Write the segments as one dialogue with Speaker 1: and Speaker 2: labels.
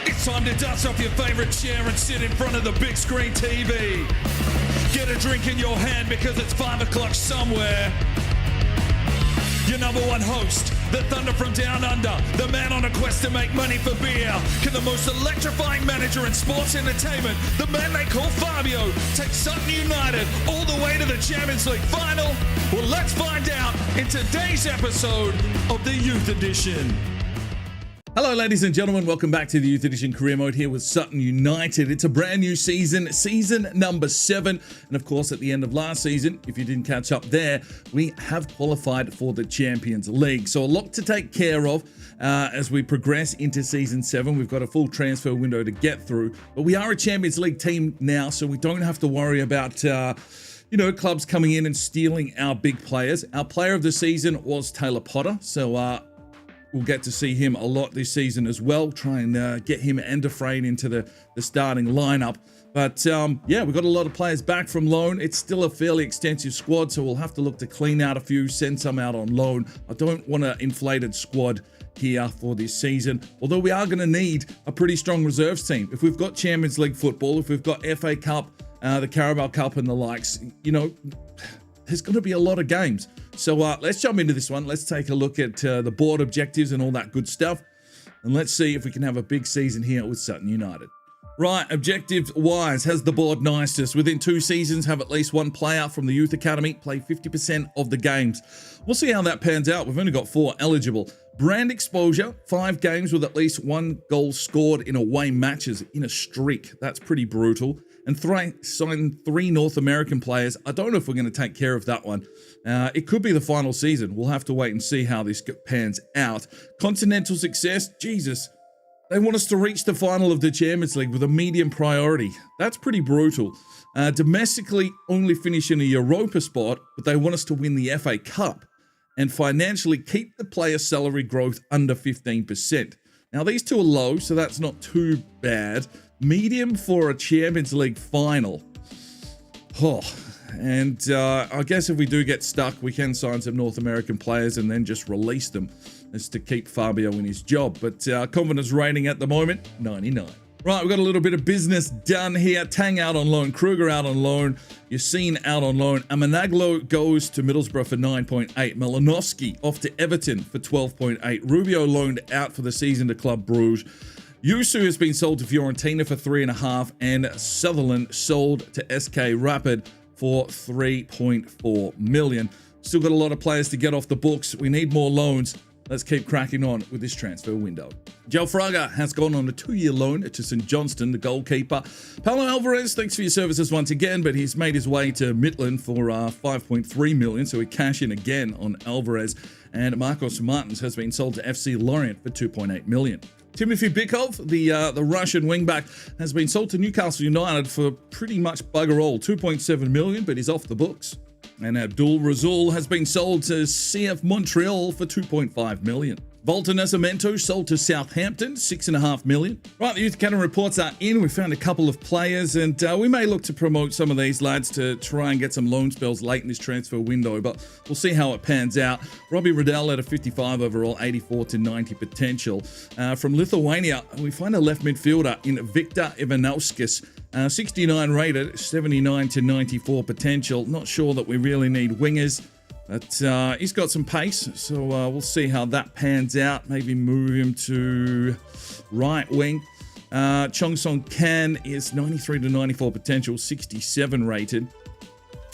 Speaker 1: It's time to dust off your favorite chair and sit in front of the big screen TV. Get a drink in your hand because it's 5 o'clock somewhere. Your number one host, the Thunder from Down Under, the man on a quest to make money for beer. Can the most electrifying manager in sports entertainment, the man they call Fabio, take Sutton United all the way to the Champions League final? Well, let's find out in today's episode of the Youth Edition. Hello, ladies and gentlemen. Welcome back to the Youth Edition Career Mode here with Sutton United. It's a brand new season, season number 7. And of course, at the end of last season, if you didn't catch up there, we have qualified for the Champions League. So a lot to take care of as we progress into season 7. We've got a full transfer window to get through, but we are a Champions League team now, so we don't have to worry about clubs coming in and stealing our big players. Our player of the season was Taylor Potter. So, we'll get to see him a lot this season as well. Try and get him and Dufresne into the starting lineup. But yeah, we've got a lot of players back from loan. It's still a fairly extensive squad, so we'll have to look to clean out a few, send some out on loan. I don't want an inflated squad here for this season, although we are going to need a pretty strong reserves team. If we've got Champions League football, if we've got FA Cup, the Carabao Cup and the likes, there's going to be a lot of games. So let's jump into this one. Let's take a look at the board objectives and all that good stuff. And let's see if we can have a big season here with Sutton United. Right, objective-wise, has the board nicest. Within 2 seasons, have at least one player from the Youth Academy play 50% of the games. We'll see how that pans out. We've only got 4 eligible. Brand exposure, 5 games with at least 1 goal scored in away matches in a streak. That's pretty brutal. And sign 3 North American players. I don't know if we're going to take care of that one. It could be the final season. We'll have to wait and see how this pans out. Continental success, Jesus. They want us to reach the final of the Champions League with a medium priority. That's pretty brutal. Domestically, only finish in a Europa spot, but they want us to win the FA Cup. And financially, keep the player salary growth under 15%. Now, these 2 are low, so that's not too bad. Medium for a Champions League final. And I guess if we do get stuck, we can sign some North American players and then just release them as to keep Fabio in his job. But confidence rating at the moment, 99. Right, we've got a little bit of business done here. Tang out on loan, Kruger out on loan, Yassine out on loan. Amanaglo goes to Middlesbrough for 9.8. Malinowski off to Everton for 12.8. Rubio loaned out for the season to Club Bruges. Yusu has been sold to Fiorentina for 3.5, and Sutherland sold to SK Rapid for 3.4 million. Still got a lot of players to get off the books. We need more loans. Let's keep cracking on with this transfer window. Joe Fraga has gone on a 2-year loan to St Johnstone, the goalkeeper. Paulo Alvarez, thanks for your services once again, but he's made his way to Midland for 5.3 million, so we cash in again on Alvarez. And Marcos Martins has been sold to FC Lorient for 2.8 million. Timothy Bykov, the Russian wingback, has been sold to Newcastle United for pretty much bugger all, 2.7 million, but he's off the books. And Abdul Razul has been sold to CF Montreal for 2.5 million. Volta Nascimento sold to Southampton, 6.5 million. Right, the Youth Academy reports are in. We found a couple of players, and we may look to promote some of these lads to try and get some loan spells late in this transfer window, but we'll see how it pans out. Robbie Riddell at a 55 overall, 84 to 90 potential. From Lithuania, we find a left midfielder in Victor Ivanauskas, 69 rated, 79 to 94 potential. Not sure that we really need wingers. But he's got some pace, so we'll see how that pans out. Maybe move him to right wing. Chong Song Kan is 93 to 94 potential, 67 rated.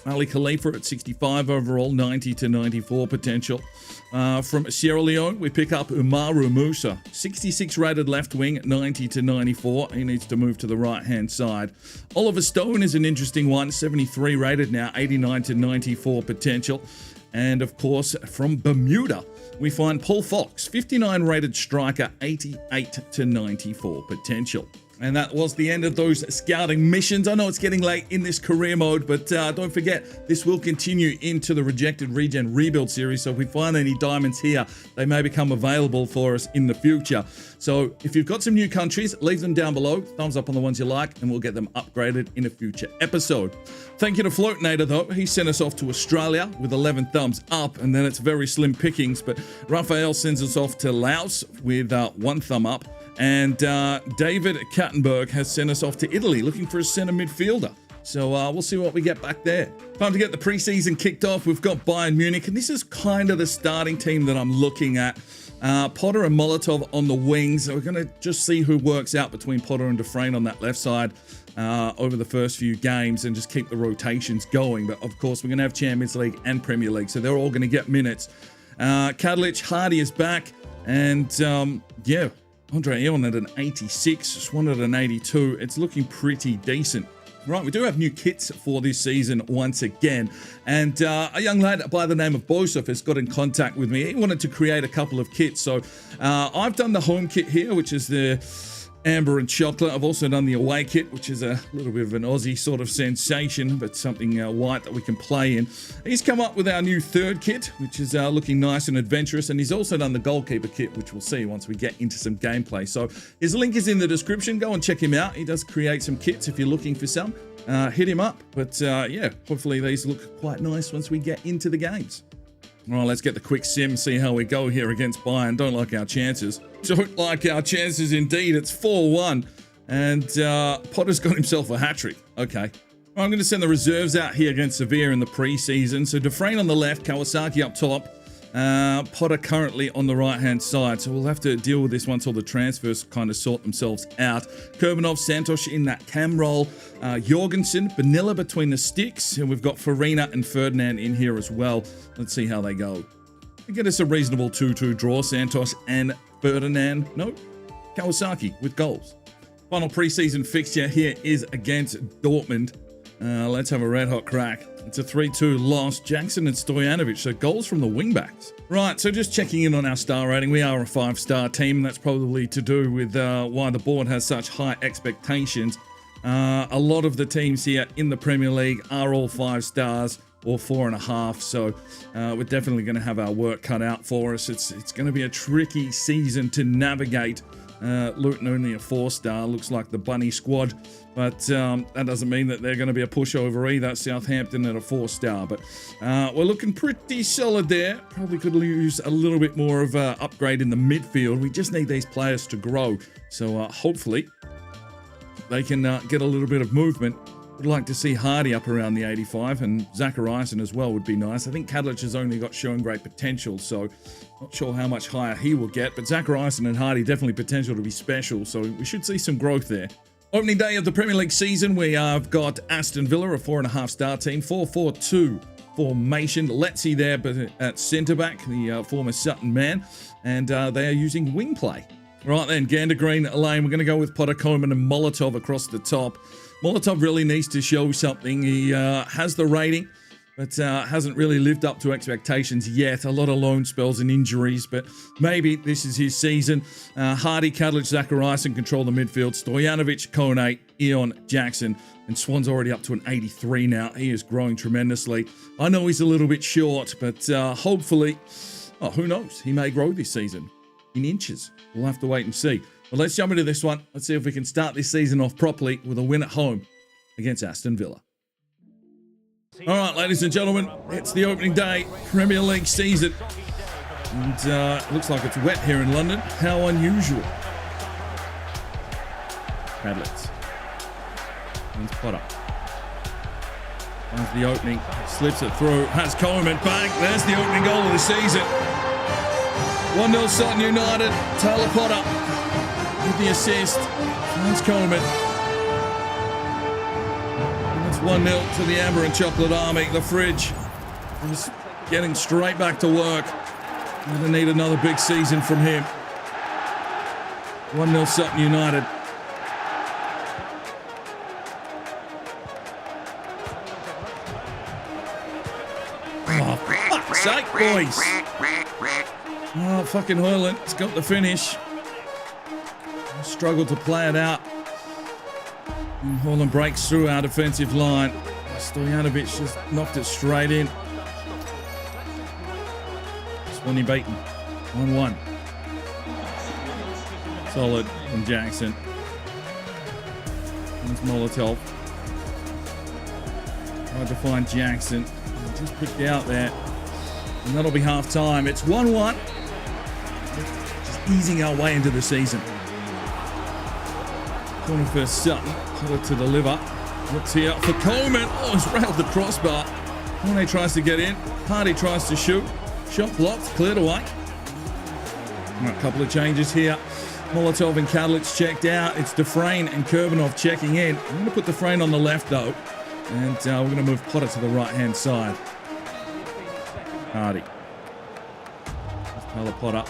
Speaker 1: Ali Khalifa at 65 overall, 90 to 94 potential. From Sierra Leone, we pick up Umaru Musa, 66 rated left wing, 90 to 94. He needs to move to the right-hand side. Oliver Stone is an interesting one, 73 rated now, 89 to 94 potential. And of course, from Bermuda, we find Paul Fox, 59 rated striker, 88 to 94 potential. And that was the end of those scouting missions. I know it's getting late in this career mode, but don't forget, this will continue into the Rejected Regen Rebuild series. So if we find any diamonds here, they may become available for us in the future. So if you've got some new countries, leave them down below. Thumbs up on the ones you like, and we'll get them upgraded in a future episode. Thank you to Floatinator, though. He sent us off to Australia with 11 thumbs up, and then it's very slim pickings. But Raphael sends us off to Laos with 1 thumb up. And David Kattenberg has sent us off to Italy looking for a centre midfielder. So we'll see what we get back there. Time to get the preseason kicked off. We've got Bayern Munich, and this is kind of the starting team that I'm looking at. Potter and Molotov on the wings. So we're going to just see who works out between Potter and Dufresne on that left side over the first few games and just keep the rotations going. But of course, we're going to have Champions League and Premier League, so they're all going to get minutes. Kadlic, Hardy is back, and yeah, Andre Eon at an 86, Swan at an 82. It's looking pretty decent. Right, we do have new kits for this season once again, and a young lad by the name of Bosov has got in contact with me. He wanted to create a couple of kits, so I've done the home kit here, which is the amber and chocolate. I've also done the away kit, which is a little bit of an Aussie sort of sensation, but something white that we can play in. He's come up with our new third kit, which is looking nice and adventurous, and he's also done the goalkeeper kit, which we'll see once we get into some gameplay. So his link is in the description. Go and check him out. He does create some kits if you're looking for some. Hit him up. But yeah, hopefully these look quite nice once we get into the games. All right, let's get the quick sim, see how we go here against Bayern. Don't like our chances. Don't like our chances indeed. It's 4-1. And Potter's got himself a hat-trick. Okay. I'm going to send the reserves out here against Sevilla in the preseason. So Dufresne on the left, Kawasaki up top. Potter currently on the right-hand side. So we'll have to deal with this once all the transfers kind of sort themselves out. Kurbanov, Santos in that cam role. Jorgensen, Vanilla between the sticks. And we've got Farina and Ferdinand in here as well. Let's see how they go. We get us a reasonable 2-2 draw. Santos and Ferdinand. No, Kawasaki with goals. Final preseason fixture here is against Dortmund. Let's have a red hot crack. It's a 3-2 loss. Jackson and Stojanovic, so goals from the wingbacks. Right, so just checking in on our star rating. We are a 5-star team, and that's probably to do with why the board has such high expectations. A lot of the teams here in the Premier League are all 5 stars or 4.5, so we're definitely going to have our work cut out for us. It's going to be a tricky season to navigate. Luton only a 4-star, looks like the bunny squad, but that doesn't mean that they're going to be a pushover either. Southampton at a 4-star, but we're looking pretty solid there. Probably could use a little bit more of an upgrade in the midfield. We just need these players to grow, so hopefully they can get a little bit of movement. Would like to see Hardy up around the 85, and Zachariasen as well would be nice. I think Kadlic has only got showing great potential, so not sure how much higher he will get, but Zachariasen and Hardy definitely potential to be special, so we should see some growth there. Opening day of the Premier League season, we have got Aston Villa, a 4.5-star team, 4-4-2 formation. Letzi there but at centre-back, the former Sutton man, and they are using wing play. Right then, Gander Green Lane, we're going to go with Potter, Coleman and Molotov across the top. Molotov really needs to show something. He has the rating, but hasn't really lived up to expectations yet. A lot of loan spells and injuries, but maybe this is his season. Hardy, Kadlic, Zachariasen control the midfield. Stojanovic, Kone, Eon, Jackson, and Swan's already up to an 83 now. He is growing tremendously. I know he's a little bit short, but hopefully, who knows? He may grow this season in inches. We'll have to wait and see. Well, let's jump into this one. Let's see if we can start this season off properly with a win at home against Aston Villa. All right, ladies and gentlemen, it's the opening day, Premier League season. And it looks like it's wet here in London. How unusual. Padlets. And Potter. There's the opening. Slips it through. Has Coleman back. There's the opening goal of the season. 1-0 Sutton United. Taylor Potter with the assist. That's Coleman. And it's 1-0 to the Amber and Chocolate Army. The fridge is getting straight back to work. Going to need another big season from him. 1-0 Sutton United. Oh, for fuck's sake, boys. Oh, fucking Hoyland has got the finish. Struggled to play it out. And Hoyland breaks through our defensive line. Stojanovic just knocked it straight in. Swanee beaten. 1-1. Solid from Jackson. There's Molotov. Tried to find Jackson. Just picked out there. And that'll be half time. It's 1-1. Just easing our way into the season. Corner for Sutton. Put it to the liver. Looks here for Coleman. Oh, he's railed the crossbar. Cornet tries to get in. Hardy tries to shoot. Shot blocked. Cleared away. A couple of changes here. Molotov and Kadlec checked out. It's Dufresne and Kurbanov checking in. I'm going to put Dufresne on the left, though. And we're going to move Potter to the right-hand side. Hardy. Taylor Potter.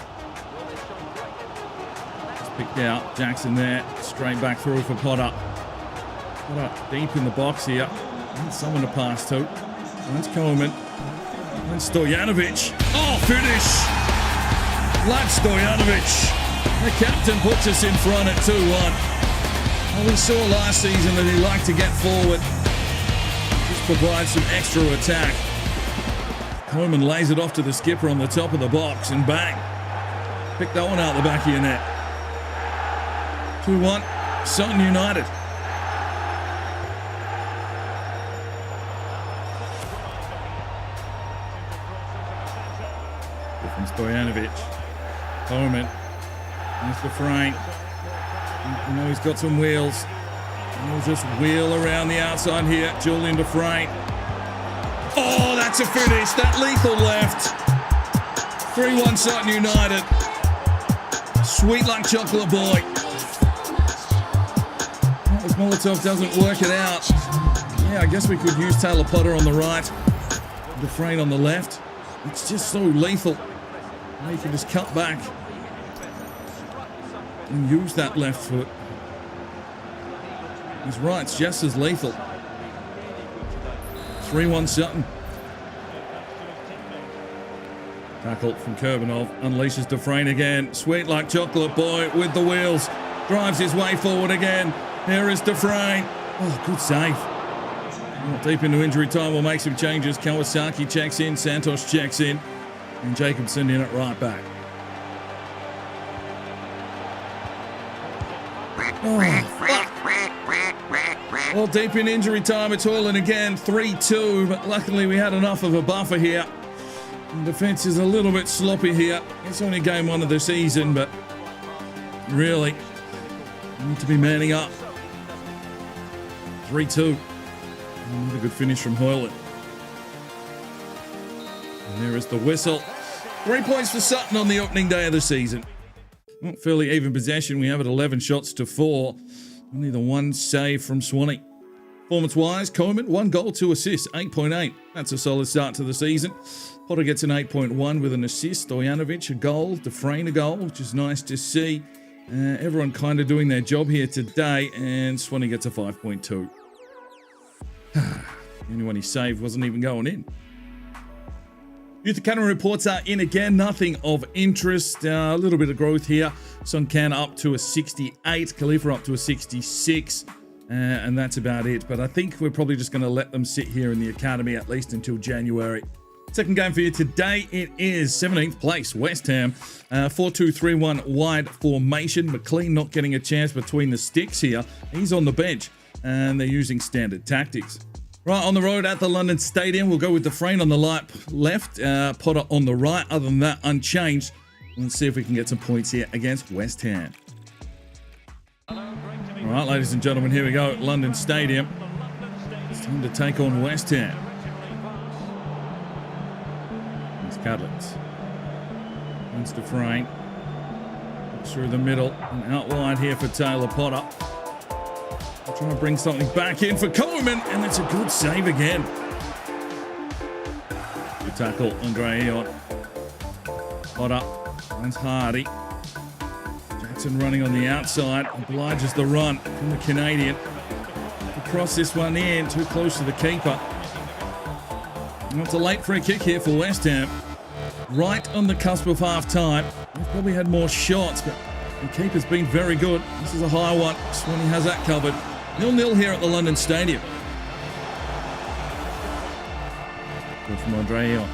Speaker 1: Just picked out. Jackson there. Straight back through for Potter. Potter deep in the box here. And someone to pass to. That's Coleman. And Stojanovic. Oh, finish! Vlad Stojanovic. The captain puts us in front at 2-1. Well, we saw last season that he liked to get forward. Just provide some extra attack. Coleman lays it off to the skipper on the top of the box and bang. Pick that one out the back of your net. 2-1, Sutton United. From Stojanovic. Coleman. There's Dufresne. You know he's got some wheels. And he'll just wheel around the outside here. Julian Dufresne. Oh, that's a finish. That lethal left. 3-1 Sutton United. Sweet like chocolate boy. Well, if Molotov doesn't work it out, yeah, I guess we could use Taylor Potter on the right. Dufresne on the left. It's just so lethal. Now you can just cut back and use that left foot. His right's just as lethal. 3-1 Sutton. Tackle from Kurbanov. Unleashes Dufresne again. Sweet like chocolate boy with the wheels. Drives his way forward again. Here is Dufresne. Oh, good save. Well, deep into injury time, we'll make some changes. Kawasaki checks in. Santos checks in. And Jacobson in at right back. Well, deep in injury time, it's Hoyland again, 3-2, but luckily we had enough of a buffer here. The defence is a little bit sloppy here. It's only game one of the season, but really, we need to be manning up. 3-2. Another good finish from Hoyland. And there is the whistle. 3 points for Sutton on the opening day of the season. Not fairly even possession. We have it 11 shots to 4. Only the one save from Swanee. Performance-wise, Coleman, 1 goal, 2 assists, 8.8. That's a solid start to the season. Potter gets an 8.1 with an assist. Stojanovic a goal. Dufresne a goal, which is nice to see. Everyone kind of doing their job here today. And Swanee gets a 5.2. Anyone he saved wasn't even going in. Youth Academy reports are in again. Nothing of interest. A little bit of growth here. Suncan up to a 68. Khalifa up to a 66. And that's about it. But I think we're probably just going to let them sit here in the academy at least until January. Second game for you today. It is 17th place, West Ham. 4-2-3-1 wide formation. McLean not getting a chance between the sticks here. He's on the bench. And they're using standard tactics. Right, on the road at the London Stadium, we'll go with Dufresne on the left, Potter on the right. Other than that, unchanged. Let's see if we can get some points here against West Ham. All right, ladies and gentlemen, here we go. London Stadium. It's time to take on West Ham. It's Kadlec. That's Dufresne. Through the middle and out wide here for Taylor Potter. Trying to bring something back in for Coleman, and it's a good save again. Good tackle on Grayon. Potter, runs Hardy. Jackson running on the outside, obliges the run from the Canadian. To cross this one in, too close to the keeper. And it's a late free kick here for West Ham. Right on the cusp of half-time. They've probably had more shots, but the keeper's been very good. This is a high one. Swanee has that covered. 0-0 here at the London Stadium. Good from Andreon.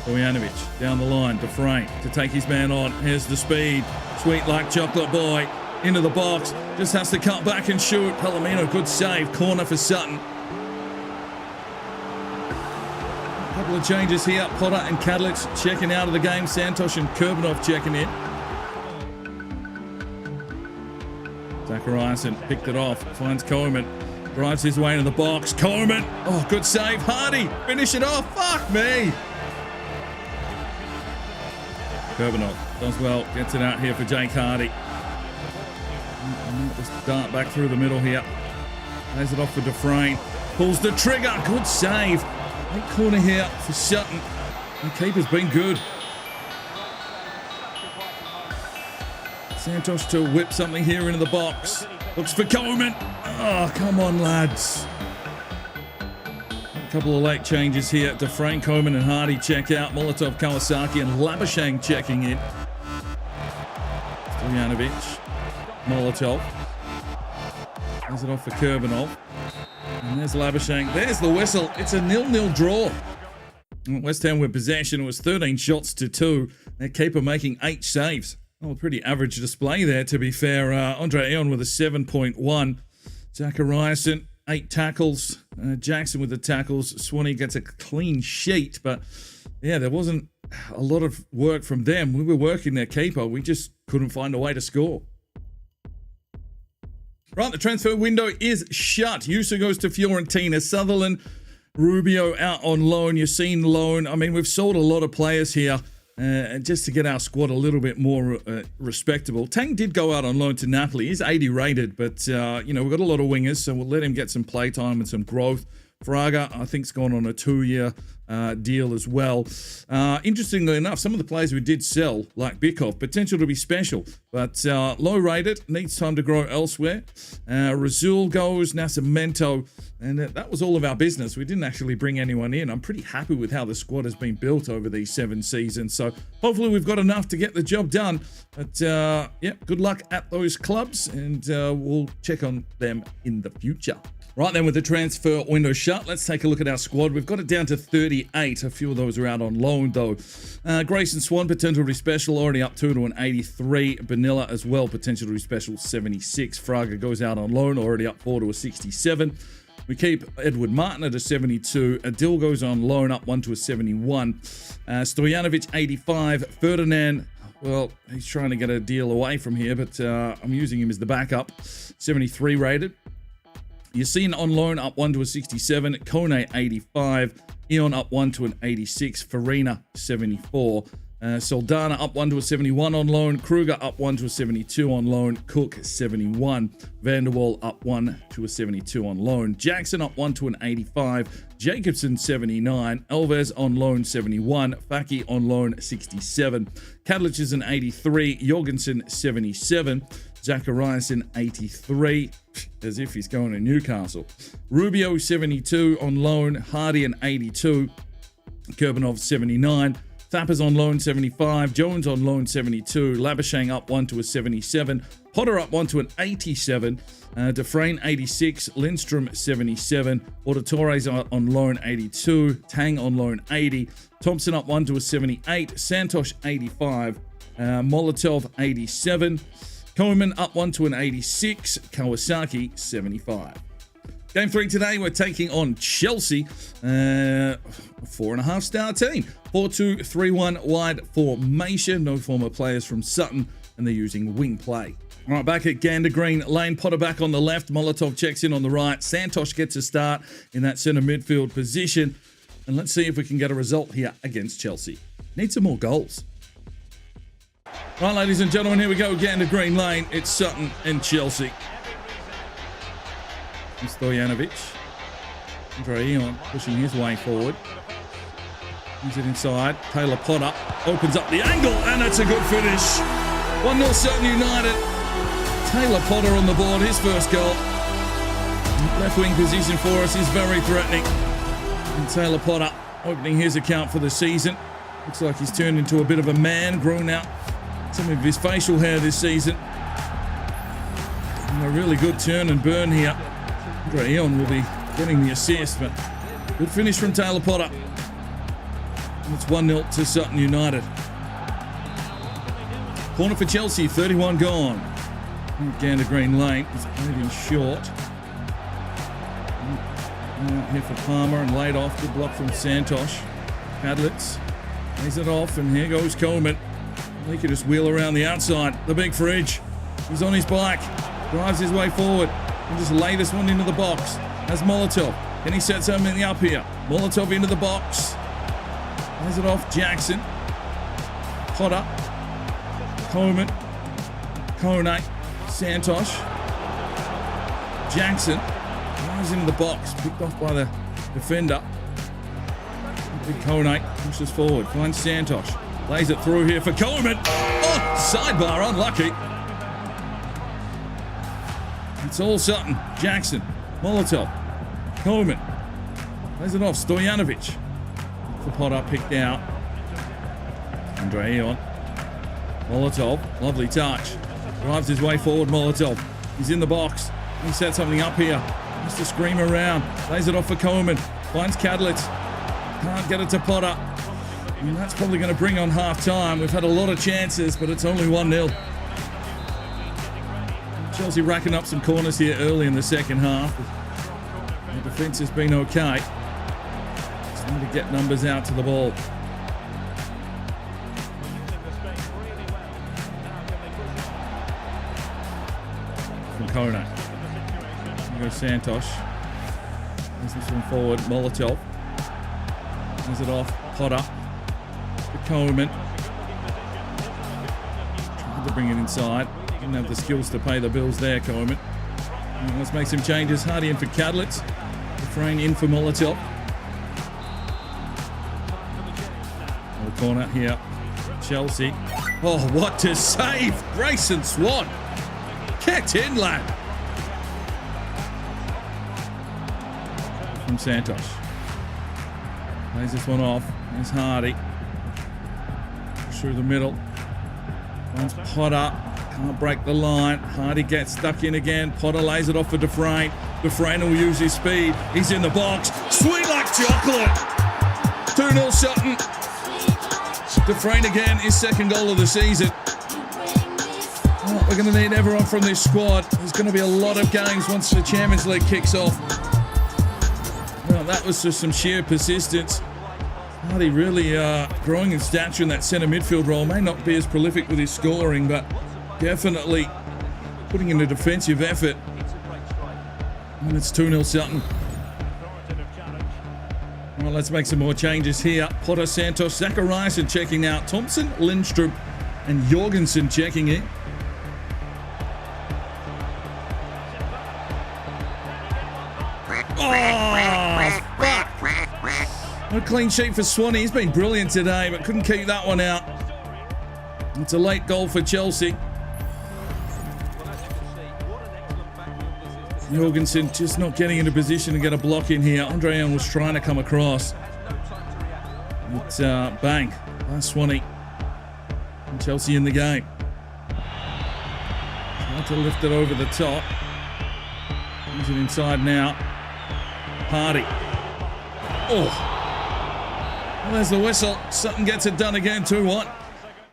Speaker 1: Stojanovic down the line. Dufresne to take his man on. Here's the speed. Sweet like chocolate boy. Into the box. Just has to cut back and shoot. Palomino, good save. Corner for Sutton. A couple of changes here. Potter and Kadlec checking out of the game. Santos and Kurbanov checking in. Zachariasen picked it off, finds Coleman, drives his way into the box. Coleman, oh, good save. Hardy, finish it off. Fuck me. Kurbanov does well, gets it out here for Jake Hardy. Just dart back through the middle here. Lays it off for Dufresne. Pulls the trigger. Good save. Late corner here for Sutton. The keeper's been good. Santos to whip something here into the box. Looks for Coleman. Oh, come on, lads. A couple of late changes here. Dufresne, Coleman, and Hardy check out. Molotov, Kawasaki, and Labuschagne checking in. Stojanovic. Molotov. Has it off for Kurbanov. And there's Labuschagne. There's the whistle. It's a 0-0 draw. West Ham with possession. It was 13 shots to 2. Their keeper making 8 saves. Oh, pretty average display there, to be fair. Andre Eon with a 7.1. Zachariasen, 8 tackles. Jackson with the tackles. Swanee gets a clean sheet. But, yeah, there wasn't a lot of work from them. We were working their keeper. We just couldn't find a way to score. Right, the transfer window is shut. Yusa goes to Fiorentina. Sutherland, Rubio out on loan. Yassine loan. I mean, we've sold a lot of players here just to get our squad a little bit more respectable. Tang did go out on loan to Napoli. He's 80 rated, but, you know, we've got a lot of wingers, so we'll let him get some play time and some growth. Fraga, I think, has gone on a 2-year deal as well. Interestingly enough, some of the players we did sell, like Bikov, potential to be special, but low rated, needs time to grow elsewhere. Razul goes, Nascimento, and that was all of our business. We didn't actually bring anyone in. I'm pretty happy with how the squad has been built over these 7 seasons, so hopefully we've got enough to get the job done. But yeah, good luck at those clubs, and we'll check on them in the future. Right then, with the transfer window shut, let's take a look at our squad. We've got it down to 38. A few of those are out on loan, though. Grayson Swan, potential to be special, already up to an 83. Benilla as well, potential to be special, 76. Fraga goes out on loan, already up 4 to a 67. We keep Edward Martin at a 72. Adil goes on loan, up 1 to a 71. Stojanovic, 85. Ferdinand, well, he's trying to get a deal away from here, but I'm using him as the backup. 73 rated. Yassine on loan, up 1 to a 67. Kone, 85. Eon up 1 to an 86. Farina, 74. Soldana up 1 to a 71 on loan. Kruger up 1 to a 72 on loan. Cook, 71. Vanderwall up 1 to a 72 on loan. Jackson up 1 to an 85. Jacobson, 79. Alves on loan, 71. Faki on loan, 67. Kadlich is an 83. Jorgensen, 77. Zachariasen, 83, as if he's going to Newcastle. Rubio, 72 on loan. Hardy, an 82. Kurbanov, 79. Thapper's on loan, 75. Jones on loan, 72. Labuschagne up 1 to a 77. Potter up 1 to an 87. Dufresne, 86. Lindstrom, 77. Auditores on loan, 82. Tang on loan, 80. Thompson up 1 to a 78. Santos, 85. Molotov, 87. Coleman up 1 to an 86. Kawasaki, 75. Game 3 today, we're taking on Chelsea. 4.5 star team. 4-2-3-1 wide formation. No former players from Sutton, and they're using wing play. All right, back at Gander Green Lane. Potter back on the left. Molotov checks in on the right. Santos gets a start in that centre midfield position. And let's see if we can get a result here against Chelsea. Need some more goals. Right, ladies and gentlemen, here we go again to Green Lane. It's Sutton and Chelsea. Stojanovic. Andre Eon pushing his way forward. Brings it inside. Taylor Potter opens up the angle, and it's a good finish. 1-0 Sutton United. Taylor Potter on the board, his first goal. Left wing position for us is very threatening. And Taylor Potter opening his account for the season. Looks like he's turned into a bit of a man, grown out some of his facial hair this season. And a really good turn and burn here. Andre Eon will be getting the assist, but good finish from Taylor Potter. And it's 1-0 to Sutton United. Corner for Chelsea, 31 gone. Gander Green Lane, he's played in short. Here for Palmer and laid off. Good block from Santos. Kadlitz lays it off, and here goes Coleman. He could just wheel around the outside. The big fridge. He's on his bike. Drives his way forward. And just lay this one into the box. Has Molotov. Can he set something up here? Molotov into the box. Lays it off. Jackson. Potter. Coleman. Kone. Santosh. Jackson. Drives into the box. Picked off by the defender. Big Kone pushes forward. Finds Santosh. Lays it through here for Coleman. Oh, sidebar. Unlucky. It's all Sutton. Jackson. Molotov. Coleman. Lays it off. Stojanovic. The Potter picked out. Andre Eon. Molotov. Lovely touch. Drives his way forward. Molotov. He's in the box. He set something up here. Has to scream around. Lays it off for Coleman. Finds Kadlitz. Can't get it to Potter. And that's probably going to bring on half time. We've had a lot of chances, but it's only 1-0. Chelsea racking up some corners here early in the second half. The defence has been okay. Just need to get numbers out to the ball. From Kone. Here goes Santosh. There's this one forward. Molotov. Has it off. Potter. The Coleman. Tried to bring it inside. Didn't have the skills to pay the bills there, Coleman. Let's make some changes. Hardy in for Kadlitz. Dufresne in for Molotov. The corner here. Chelsea. Oh, what to save! Grayson Swan. Get in, lad. From Santosh. Plays this one off. There's Hardy. Through the middle. Finds Potter. Can't break the line. Hardy gets stuck in again. Potter lays it off for Dufresne. Dufresne will use his speed. He's in the box. Sweet like chocolate. 2-0 Sutton. Dufresne again, his second goal of the season. Oh, we're going to need everyone from this squad. There's going to be a lot of games once the Champions League kicks off. Well, that was just some sheer persistence. Hardy really growing in stature in that centre midfield role. May not be as prolific with his scoring, but definitely putting in a defensive effort. And it's 2-0 Sutton. Well, let's make some more changes here. Potter, Santos, Zachariasen checking out. Thompson, Lindstrup, and Jorgensen checking in. Oh, fuck. A clean sheet for Swanee. He's been brilliant today, but couldn't keep that one out. It's a late goal for Chelsea. Jorgensen just not getting into position to get a block in here. Andrean was trying to come across. It's bang. Last Swanee. And Chelsea in the game. Trying to lift it over the top. Brings it inside now. Hardy. Oh. Well, there's the whistle. Sutton gets it done again, 2-1.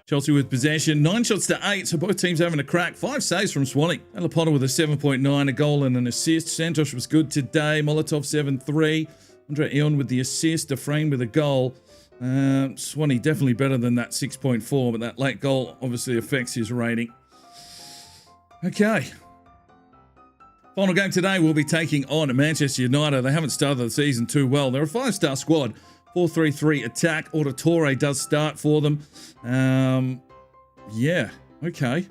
Speaker 1: Chelsea with possession, 9 shots to 8, so both teams having a crack. 5 saves from Swanee. And Potter with a 7.9, a goal and an assist. Santosh was good today. Molotov 7-3. Andre Eon with the assist. Dufresne with a goal. Swanee definitely better than that 6.4, but that late goal obviously affects his rating. Okay. Final game today, we'll be taking on Manchester United. They haven't started the season too well. They're a 5-star squad. 4-3-3 attack. Auditore does start for them. Yeah, okay.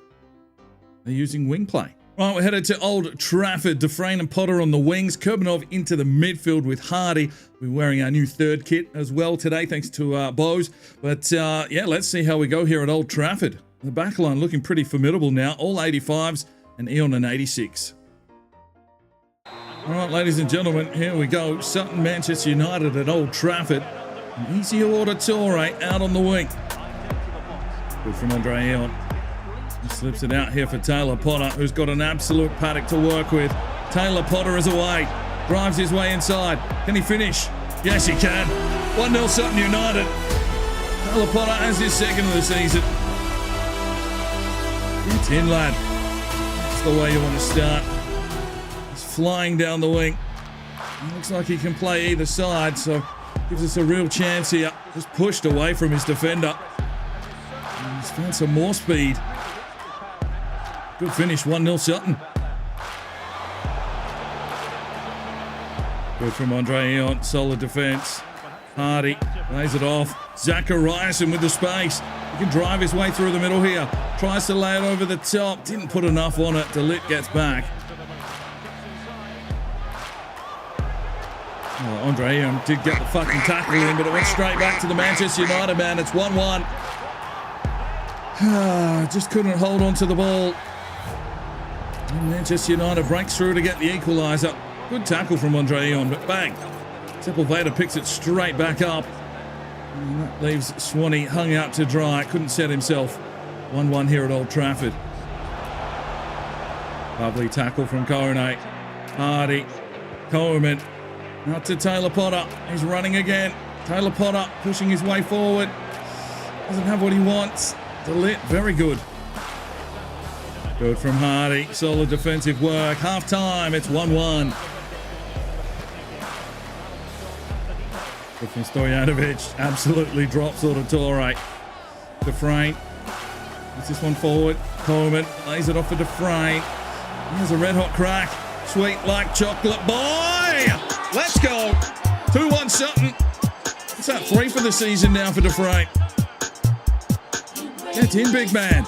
Speaker 1: They're using wing play. Right, we're headed to Old Trafford. Dufresne and Potter on the wings. Kurbanov into the midfield with Hardy. We're wearing our new third kit as well today, thanks to Bose. But yeah, let's see how we go here at Old Trafford. The back line looking pretty formidable now. All 85s and Eon an 86. All right, ladies and gentlemen, here we go. Sutton, Manchester United at Old Trafford. Ezio Auditore out on the wing. Good from Andre Eon. He slips it out here for Taylor Potter, who's got an absolute paddock to work with. Taylor Potter is away. Drives his way inside. Can he finish? Yes, he can. 1-0 Sutton United. Taylor Potter has his second of the season. It's in, lad. That's the way you want to start. Flying down the wing. It looks like he can play either side, so gives us a real chance here. Just pushed away from his defender. And he's found some more speed. Good finish, 1-0 Sutton. Good from Andre Eon. Solid defense. Hardy lays it off. Zachariasen with the space. He can drive his way through the middle here. Tries to lay it over the top. Didn't put enough on it. DeLitt gets back. Oh, Andre Eon did get the fucking tackle in, but it went straight back to the Manchester United man. It's 1-1. Just couldn't hold on to the ball. And Manchester United breaks through to get the equaliser. Good tackle from Andre Eon, but bang. Sepulveda picks it straight back up. And that leaves Swanee hung out to dry. Couldn't set himself. 1-1 here at Old Trafford. Lovely tackle from Kone. Hardy. Coleman. Out to Taylor Potter. He's running again. Taylor Potter pushing his way forward. Doesn't have what he wants. DeLitt, very good. Good from Hardy. Solid defensive work. Half time. It's 1-1. Good from Stojanovic. Absolutely drops Torre. Dufresne. Puts this one forward. Coleman lays it off for Dufresne. Here's a red hot crack. Sweet like chocolate. Boy! Let's go. 2-1 Sutton. What's that? 3 for the season now for Dufresne. Get in, big man.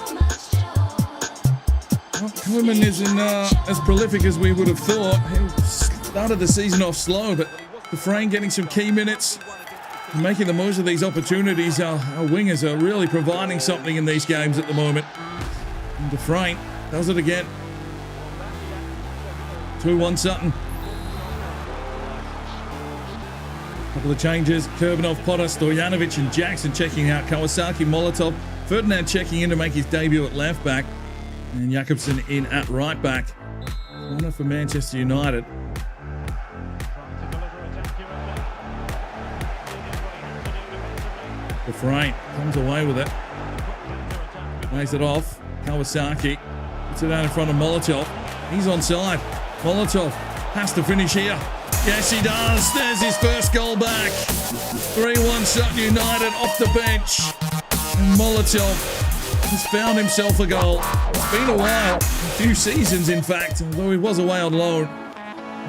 Speaker 1: Well, Coleman isn't as prolific as we would have thought. He started the season off slow, but Dufresne getting some key minutes, making the most of these opportunities. Our wingers are really providing something in these games at the moment. And Dufresne does it again. 2-1 Sutton. Couple of changes. Kurbanov, Potter, Stojanovic and Jackson checking out. Kawasaki, Molotov. Ferdinand checking in to make his debut at left back. And Jakobsen in at right back. Corner for Manchester United. Dufresne comes away with it. Lays it off. Kawasaki puts it out in front of Molotov. He's onside. Molotov has to finish here. Yes, he does. There's his first goal back. 3-1 Sutton United off the bench. And Molotov has found himself a goal. It's been a while, a few seasons in fact, although he was away on loan.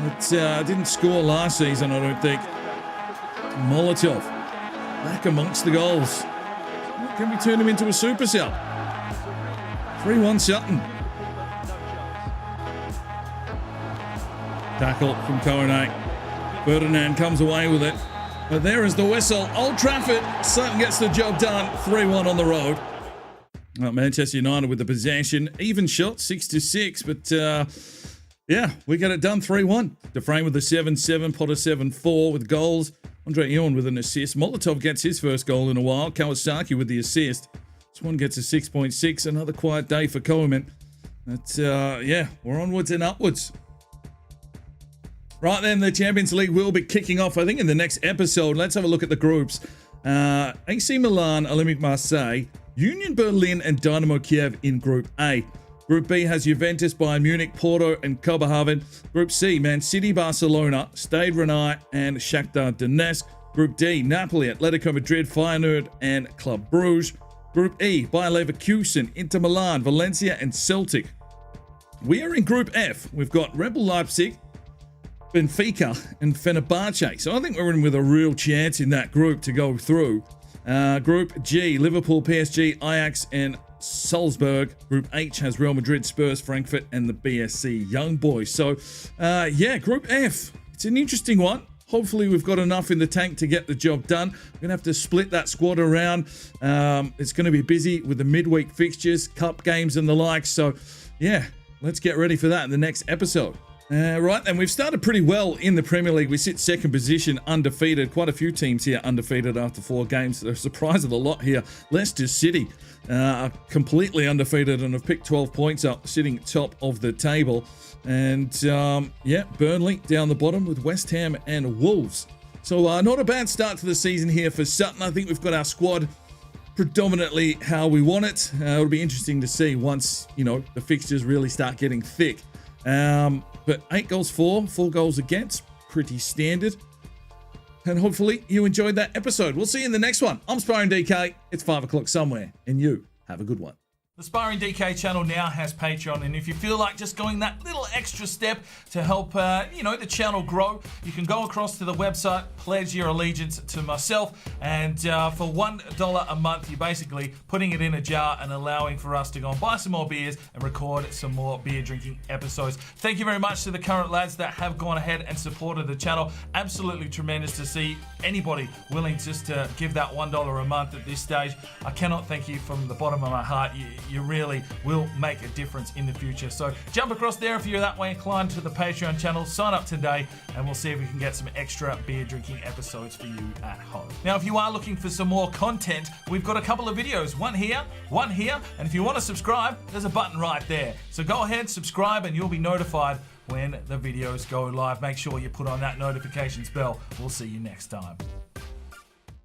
Speaker 1: But didn't score last season, I don't think. Molotov back amongst the goals. Can we turn him into a super sub? 3-1 Sutton. Tackle from Kone. Ferdinand comes away with it. But there is the whistle. Old Trafford. Sutton gets the job done. 3-1 on the road. Well, Manchester United with the possession. Even shot, 6-6. But, yeah, we get it done. 3-1. Dufresne with the 7-7. Potter 7-4 with goals. Andre Eon with an assist. Molotov gets his first goal in a while. Kawasaki with the assist. Swan gets a 6.6. Another quiet day for Coleman. But, yeah, we're onwards and upwards. Right then, the Champions League will be kicking off, I think, in the next episode. Let's have a look at the groups. AC Milan, Olympique Marseille, Union Berlin and Dynamo Kiev in Group A. Group B has Juventus, Bayern Munich, Porto and Copenhagen. Group C, Man City, Barcelona, Stade Rennais and Shakhtar Donetsk. Group D, Napoli, Atletico Madrid, Feyenoord and Club Brugge. Group E, Bayer Leverkusen, Inter Milan, Valencia and Celtic. We are in Group F. We've got Red Bull Leipzig, Benfica and Fenerbahce. So I think we're in with a real chance in that group to go through. Group G, Liverpool, PSG, Ajax and Salzburg. Group H has Real Madrid, Spurs, Frankfurt and the BSC Young Boys. So yeah, Group F. It's an interesting one. Hopefully we've got enough in the tank to get the job done. We're going to have to split that squad around. It's going to be busy with the midweek fixtures, cup games and the like. So yeah, let's get ready for that in the next episode. Right, and we've started pretty well in the Premier League. We sit second position, undefeated. Quite a few teams here undefeated after 4 games. They're surprised at a lot here. Leicester City are completely undefeated and have picked 12 points up, sitting top of the table. And yeah, Burnley down the bottom with West Ham and Wolves. So not a bad start to the season here for Sutton. I think we've got our squad predominantly how we want it. It'll be interesting to see once, you know, the fixtures really start getting thick. But 8 goals for, 4 goals against, pretty standard. And hopefully you enjoyed that episode. We'll see you in the next one. I'm Sparring DK. It's 5 o'clock somewhere, and you have a good one.
Speaker 2: The Sparring DK channel now has Patreon, and if you feel like just going that little extra step to help, the channel grow, you can go across to the website, pledge your allegiance to myself, and for $1 a month, you're basically putting it in a jar and allowing for us to go and buy some more beers and record some more beer drinking episodes. Thank you very much to the current lads that have gone ahead and supported the channel. Absolutely tremendous to see anybody willing just to give that $1 a month at this stage. I cannot thank you from the bottom of my heart. You really will make a difference in the future. So jump across there if you're that way inclined to the Patreon channel, sign up today, and we'll see if we can get some extra beer drinking episodes for you at home. Now, if you are looking for some more content, we've got a couple of videos, one here, and if you want to subscribe, there's a button right there. So go ahead, subscribe, and you'll be notified when the videos go live. Make sure you put on that notifications bell. We'll see you next time.